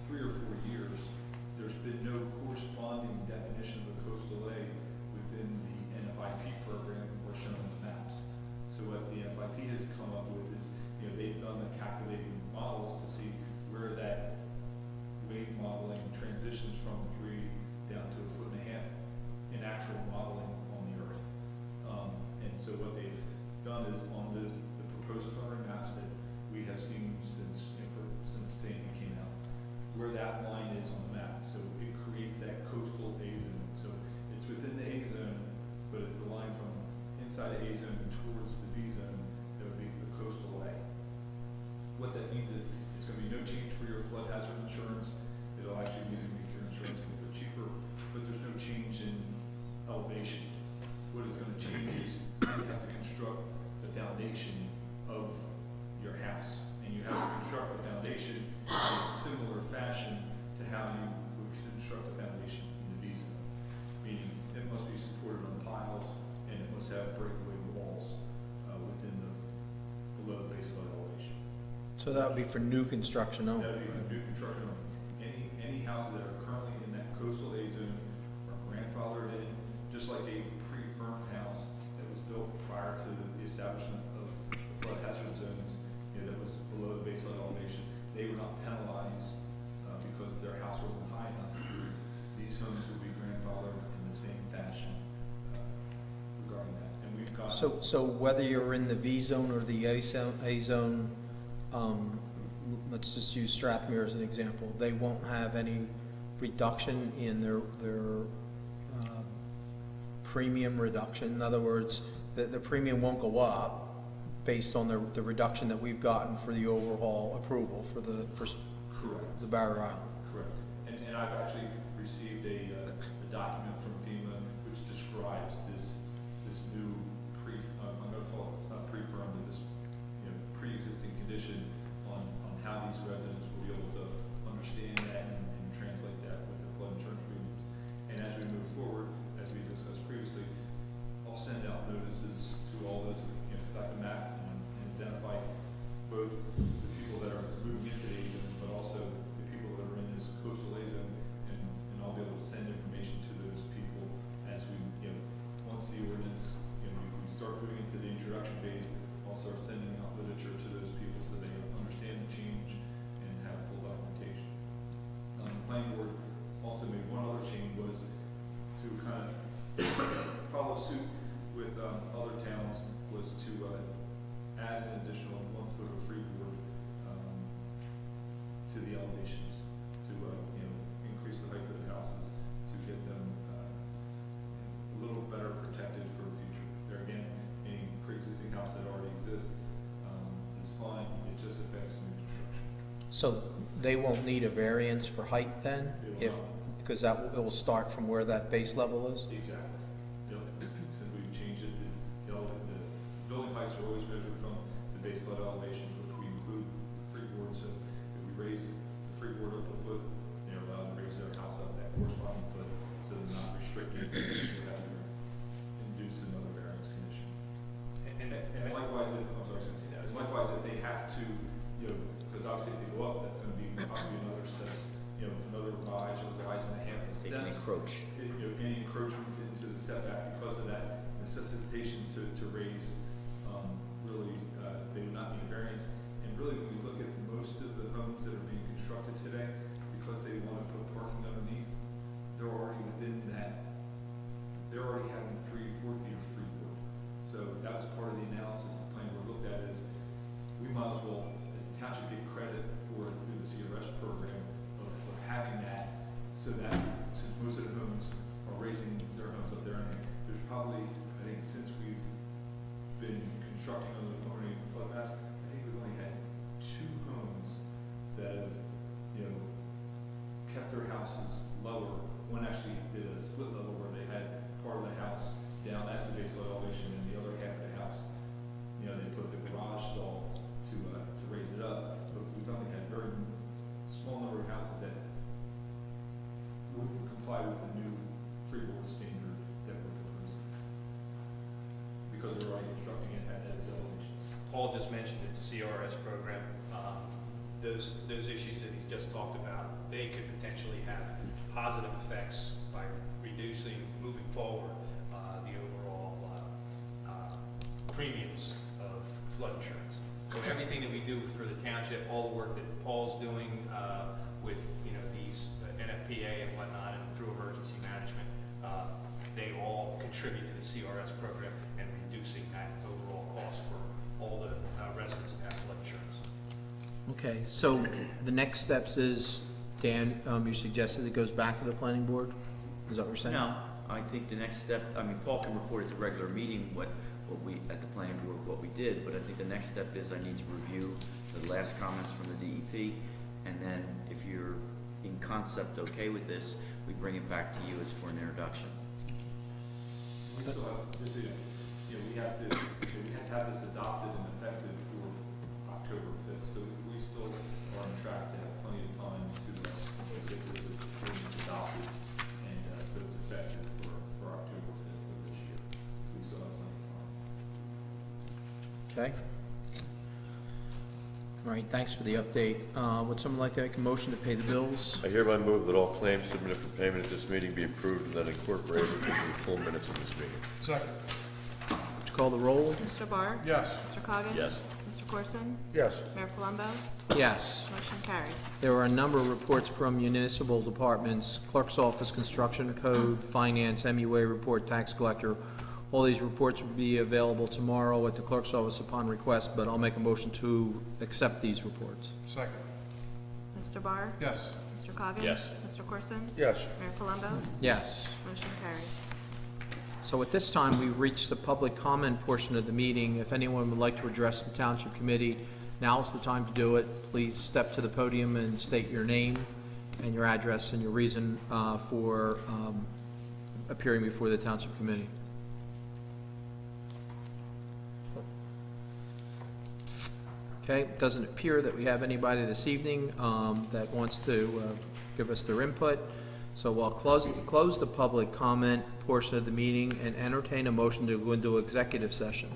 Speaker 3: 3 or 4 years, there's been no corresponding definition of a coastal A within the NFIP program or shown on the maps. So what the NFIP has come up with is, they've done the calculating models to see where that wave modeling transitions from 3 down to 1.5 feet in actual modeling on the Earth. And so what they've done is on the proposed coloring maps that we have seen since Sandy came out, where that line is on the map. So it creates that coastal A zone. So it's within the A zone, but it's a line from inside the A zone towards the B zone that would be the coastal A. What that means is it's going to be no change for your flood hazard insurance. It'll actually make your insurance a little bit cheaper, but there's no change in elevation. What is going to change is you have to construct the foundation of your house, and you have to construct the foundation in a similar fashion to how you would construct the foundation in the B zone. Meaning it must be supported on piles, and it must have breakaway walls within the below the base flood elevation.
Speaker 1: So that would be for new construction only?
Speaker 3: That would be for new construction only. Any houses that are currently in that coastal A zone are grandfathered in, just like a pre-firm house that was built prior prior to the establishment of the flood hazard zones, that was below the baseline elevation, they were not penalized because their house wasn't high enough. These homes will be grandfathered in the same fashion regarding that. And we've got.
Speaker 1: So whether you're in the V zone or the A zone, let's just use Strathmere as an example, they won't have any reduction in their premium reduction. In other words, the premium won't go up based on the reduction that we've gotten for the overall approval for
Speaker 3: Correct.
Speaker 1: the Barrier Island.
Speaker 3: Correct. And I've actually received a document from FEMA which describes this new I'm going to call it, it's not pre-firm, but this, pre-existing condition on how these residents will be able to understand that and translate that with the flood insurance premiums. And as we move forward, as we discussed previously, I'll send out notices to all those, I can map and identify both the people that are moving into the A zone, but also the people that are in this coastal A zone, and I'll be able to send information to those people as we, once the ordinance, we start moving into the introduction phase, I'll start sending out literature to those people so they understand the change and have full documentation. The planning board also made one other change, was to kind of follow suit with other towns, was to add an additional 1 foot of freeboard to the elevations, to increase the height of the houses, to get them a little better protected for the future. There again, any pre-existing house that already exists is fine, it just affects new construction.
Speaker 1: So they won't need a variance for height then?
Speaker 3: They will not.
Speaker 1: Because it will start from where that base level is?
Speaker 3: Exactly. Simply change it, the building heights are always measured from the base flood elevations, which we include the freeboard. So if we raise the freeboard up a foot, they're allowed to raise their house up that corresponding foot, so they're not restricted to have to induce another variance condition. And likewise, if they have to, because obviously if they go up, that's going to be possibly another steps, another rise or rise and a half of
Speaker 7: They can
Speaker 3: steps.
Speaker 7: encroach.
Speaker 3: Any encroachments into the setback because of that necessitation to raise, really, they would not need a variance. And really, when we look at most of the homes that are being constructed today, because they want to put parking underneath, they're already within that, they're already having 3-4 feet of freeboard. So that was part of the analysis the planning board looked at, is we might as well, as a township, get credit for it through the CRS program of having that, so that since most of the homes are raising their homes up there, and there's probably, I think since we've been constructing underneath the flood maps, I think we've only had 2 homes that have, kept their houses lower. One actually did a split level where they had part of the house down at the base flood elevation and the other half of the house, they put the garage stall to raise it up. But we've only had very small number of houses that wouldn't comply with the new freeboard standard that we're proposing, because they're already constructing it at those elevations.
Speaker 5: Paul just mentioned it's a CRS program. Those issues that he just talked about, they could potentially have positive effects by reducing, moving forward, the overall premiums of flood insurance. So everything that we do for the township, all the work that Paul's doing with these NFPA and whatnot, and through emergency management, they all contribute to the CRS program and reducing that overall cost for all the residents that have flood insurance.
Speaker 1: Okay, so the next steps is, Dan, you suggested it goes back to the planning board? Is that what you're saying?
Speaker 7: No, I think the next step, Paul can report at the regular meeting what we, at the planning board, what we did, but I think the next step is I need to review the last comments from the DEP, and then if you're in concept okay with this, we bring it back to you as for an introduction.
Speaker 3: We still have, we have to have this adopted and effective for October 5th, so we still are on track to have plenty of time to get this adopted and so it's effective for October 5th of this year. So we still have plenty of time.
Speaker 1: Okay. All right, thanks for the update. Would someone like to make a motion to pay the bills?
Speaker 9: I hereby move that all claims submitted for payment at this meeting be approved and then incorporated into the full minutes of this meeting.
Speaker 8: Second.
Speaker 1: Would you call the roll?
Speaker 10: Mr. Barr?
Speaker 8: Yes.
Speaker 10: Mr. Coggins?
Speaker 9: Yes.
Speaker 10: Mr. Corson?
Speaker 6: Yes.
Speaker 10: Mayor Palumbo?
Speaker 1: Yes.
Speaker 10: Motion carried.
Speaker 1: There are a number of reports from municipal departments, clerk's office, construction code, finance, MUA report, tax collector. All these reports will be available tomorrow at the clerk's office upon request, but I'll make a motion to accept these reports.
Speaker 8: Second.
Speaker 10: Mr. Barr?
Speaker 8: Yes.
Speaker 10: Mr. Coggins?
Speaker 9: Yes.
Speaker 10: Mr. Corson?
Speaker 6: Yes.
Speaker 10: Mayor Palumbo?
Speaker 1: Yes.
Speaker 10: Motion carried.
Speaker 1: So at this time, we've reached the public comment portion of the meeting. If anyone would like to address the Township Committee, now's the time to do it. Please step to the podium and state your name and your address and your reason for appearing before the Township Committee. Okay, it doesn't appear that we have anybody this evening that wants to give us their input. So we'll close the public comment portion of the meeting and entertain a motion to go into executive session.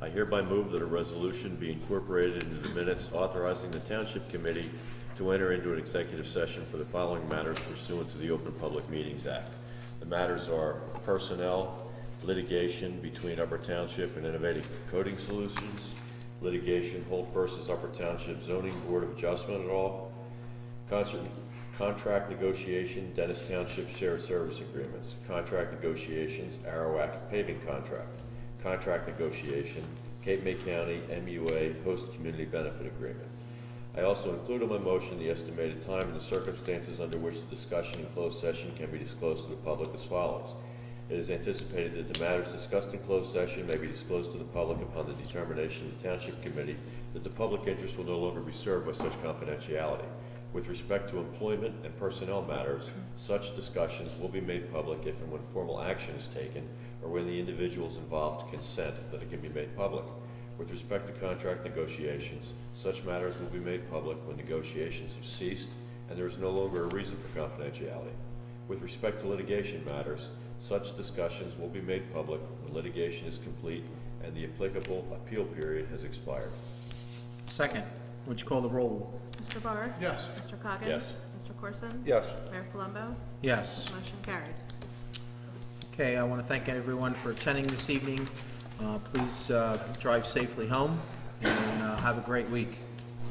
Speaker 9: I hereby move that a resolution be incorporated into the minutes authorizing the Township Committee to enter into an executive session for the following matters pursuant to the Open Public Meetings Act. The matters are personnel, litigation between Upper Township and Innovative Coding Solutions, litigation Holt versus Upper Township Zoning Board of Adjustment et al., contract negotiation, Dennis Township Shared Service Agreements, contract negotiations, Arawak paving contract, contract negotiation, Cape May County MUA Host Community Benefit Agreement. I also include in my motion the estimated time and the circumstances under which the discussion in closed session can be disclosed to the public as follows. It is anticipated that the matters discussed in closed session may be disclosed to the public upon the determination of the Township Committee that the public interest will no longer be served by such confidentiality. With respect to employment and personnel matters, such discussions will be made public if and when formal action is taken or when the individuals involved consent that it can be made public. With respect to contract negotiations, such matters will be made public when negotiations have ceased and there is no longer a reason for confidentiality. With respect to litigation matters, such discussions will be made public when litigation is complete and the applicable appeal period has expired.
Speaker 1: Second, would you call the roll?
Speaker 10: Mr. Barr?
Speaker 8: Yes.
Speaker 10: Mr. Coggins?
Speaker 9: Yes.
Speaker 10: Mr. Corson?
Speaker 6: Yes.
Speaker 10: Mayor Palumbo?
Speaker 1: Yes.
Speaker 10: Motion carried.
Speaker 1: Okay, I want to thank everyone for attending this evening. Please drive safely home and have a great week.